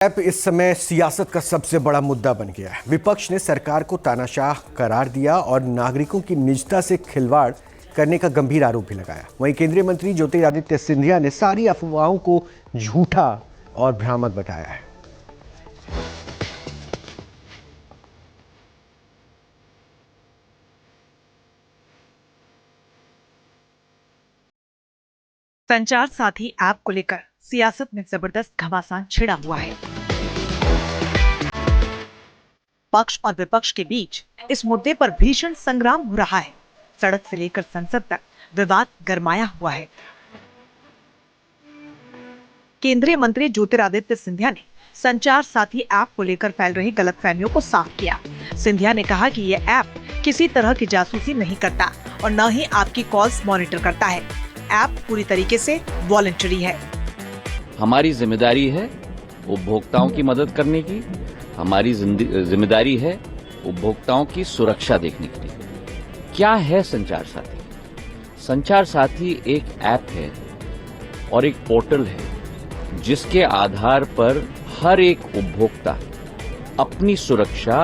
App इस समय सियासत का सबसे बड़ा मुद्दा बन गया है। विपक्ष ने सरकार को तानाशाह करार दिया और नागरिकों की निजता से खिलवाड़ करने का गंभीर आरोप भी लगाया। वहीं केंद्रीय मंत्री ज्योतिरादित्य सिंधिया ने सारी अफवाहों को झूठा और भ्रामक बताया है। संचार साथी ऐप को लेकर सियासत में जबरदस्त घमासान छिड़ा हुआ है। पक्ष और विपक्ष के बीच इस मुद्दे पर भीषण संग्राम हो रहा है। सड़क से लेकर संसद तक विवाद गरमाया हुआ है। केंद्रीय मंत्री ज्योतिरादित्य सिंधिया ने संचार साथी ऐप को लेकर फैल रही गलतफहमियों को साफ किया। सिंधिया ने कहा कि यह ऐप किसी तरह की जासूसी नहीं करता और न ही आपकी कॉल्स मॉनिटर करता है। ऐप पूरी तरीके से वॉलंटरी है। हमारी जिम्मेदारी है उपभोक्ताओं की मदद करने की, हमारी जिम्मेदारी है उपभोक्ताओं की सुरक्षा देखने के लिए। क्या है संचार साथी? संचार साथी एक ऐप है और एक पोर्टल है जिसके आधार पर हर एक उपभोक्ता अपनी सुरक्षा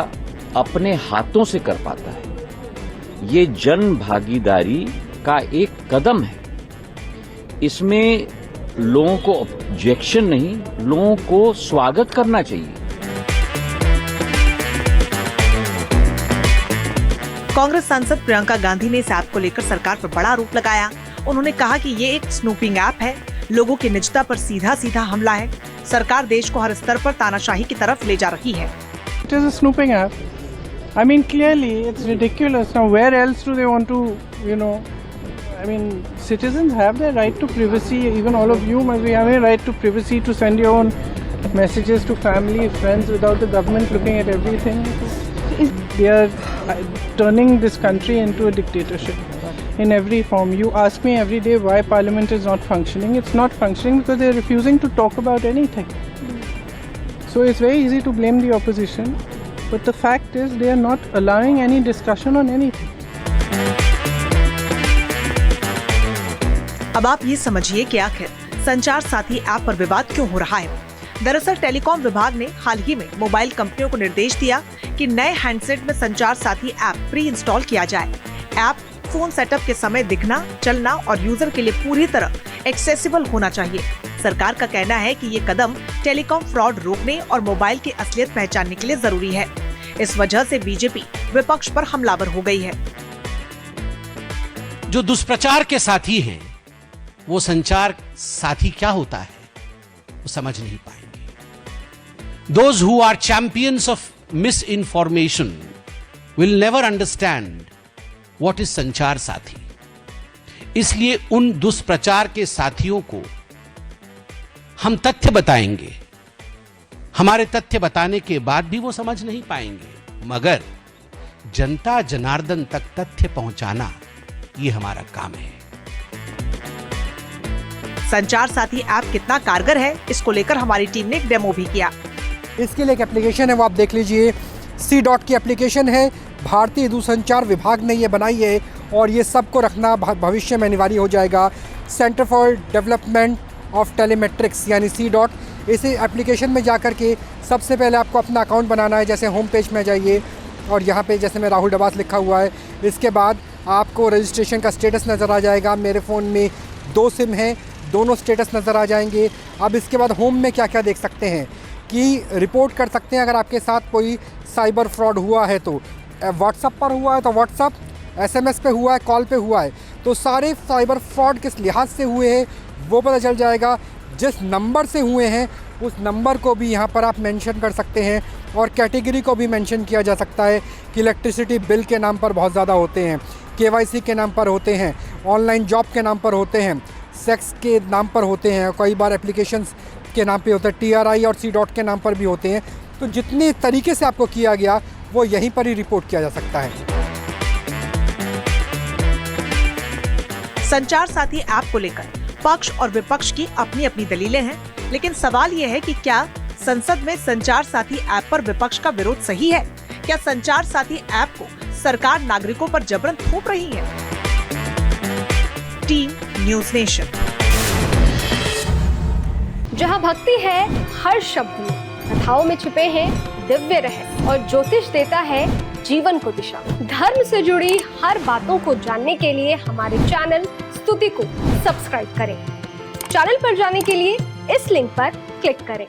अपने हाथों से कर पाता है। ये जन भागीदारी का एक कदम है। इसमें लोगों को ऑब्जेक्शन नहीं, लोगों को स्वागत करना चाहिए। कांग्रेस सांसद प्रियंका गांधी ने इस ऐप को लेकर सरकार पर बड़ा आरोप लगाया। उन्होंने कहा कि ये एक स्नूपिंग ऐप है, लोगों की निजता पर सीधा सीधा हमला है। सरकार देश को हर स्तर पर तानाशाही की तरफ ले जा रही है। It is a snooping app. I mean, clearly, it's ridiculous. Now, where else do they want to, I mean, citizens have their right to privacy. Even all of you must be having a right to privacy to send your own messages to family, friends without the government looking at everything. They are turning this country into a dictatorship in every form. You ask me every day why Parliament is not functioning. It's not functioning because they are refusing to talk about anything. So it's very easy to blame the opposition, but the fact is they are not allowing any discussion on anything. अब आप ये समझिए कि आखिर संचार साथी app पर विवाद क्यों हो रहा है। दरअसल टेलीकॉम विभाग ने हाल ही में मोबाइल कंपनियों को निर्देश दिया कि नए हैंडसेट में संचार साथी ऐप प्री इंस्टॉल किया जाए। ऐप फोन सेटअप के समय दिखना, चलना और यूजर के लिए पूरी तरह एक्सेसिबल होना चाहिए। सरकार का कहना है कि ये कदम टेलीकॉम फ्रॉड रोकने और मोबाइल की असलियत पहचानने के लिए जरूरी है। इस वजह से बीजेपी विपक्ष पर हमलावर हो गई है। जो दुष्प्रचार के साथी हैं, वो संचार साथी क्या होता है वो समझ नहीं पाएंगे। Those who are champions of misinformation will never understand what is संचार साथी। इसलिए उन दुष्प्रचार के साथियों को हम तथ्य बताएंगे। हमारे तथ्य बताने के बाद भी वो समझ नहीं पाएंगे, मगर जनता जनार्दन तक तथ्य पहुंचाना ये हमारा काम है। संचार साथी ऐप कितना कारगर है, इसको लेकर हमारी टीम ने एक डेमो भी किया। इसके लिए एक एप्लीकेशन है, वो आप देख लीजिए। C.dot की एप्लीकेशन है, भारतीय दूरसंचार विभाग ने ये बनाई है और ये सबको रखना भविष्य में अनिवार्य हो जाएगा। सेंटर फॉर डेवलपमेंट ऑफ टेलीमेट्रिक्स यानी C.dot। इस एप्लीकेशन में जाकर के सबसे पहले आपको अपना अकाउंट बनाना है। जैसे होम पेज में जाइए और यहाँ पे जैसे मैं राहुल डबास लिखा हुआ है, इसके बाद आपको रजिस्ट्रेशन का स्टेटस नज़र आ जाएगा। मेरे फ़ोन में 2 सिम हैं, दोनों स्टेटस नज़र आ जाएंगे। अब इसके बाद होम में क्या क्या देख सकते हैं कि रिपोर्ट कर सकते हैं अगर आपके साथ कोई साइबर फ्रॉड हुआ है तो। व्हाट्सएप पर हुआ है तो व्हाट्सएप, SMS पे हुआ है, कॉल पे हुआ है, तो सारे साइबर फ्रॉड किस लिहाज से हुए हैं वो पता चल जाएगा। जिस नंबर से हुए हैं उस नंबर को भी यहाँ पर आप मेंशन कर सकते हैं और कैटेगरी को भी मेंशन किया जा सकता है कि इलेक्ट्रिसिटी बिल के नाम पर बहुत ज़्यादा होते हैं, KYC के नाम पर होते हैं, ऑनलाइन जॉब के नाम पर होते हैं, सेक्स के नाम पर होते हैं, कई बार एप्लीकेशंस के नाम पे होता है, TRI और C.dot के नाम पर भी होते हैं। तो जितने तरीके से आपको किया गया वो यहीं पर ही रिपोर्ट किया जा सकता है। संचार साथी ऐप को लेकर पक्ष और विपक्ष की अपनी अपनी दलीलें हैं, लेकिन सवाल यह है कि क्या संसद में संचार साथी ऐप पर विपक्ष का विरोध सही है? क्या संचार साथी ऐप को सरकार नागरिकों पर जबरन थोप रही है? Team news nation. जहां भक्ति है हर शब्द में, कथाओं में छुपे हैं दिव्य रहस्य और ज्योतिष देता है जीवन को दिशा। धर्म से जुड़ी हर बातों को जानने के लिए हमारे चैनल स्तुति को सब्सक्राइब करें। चैनल पर जाने के लिए इस लिंक पर क्लिक करें।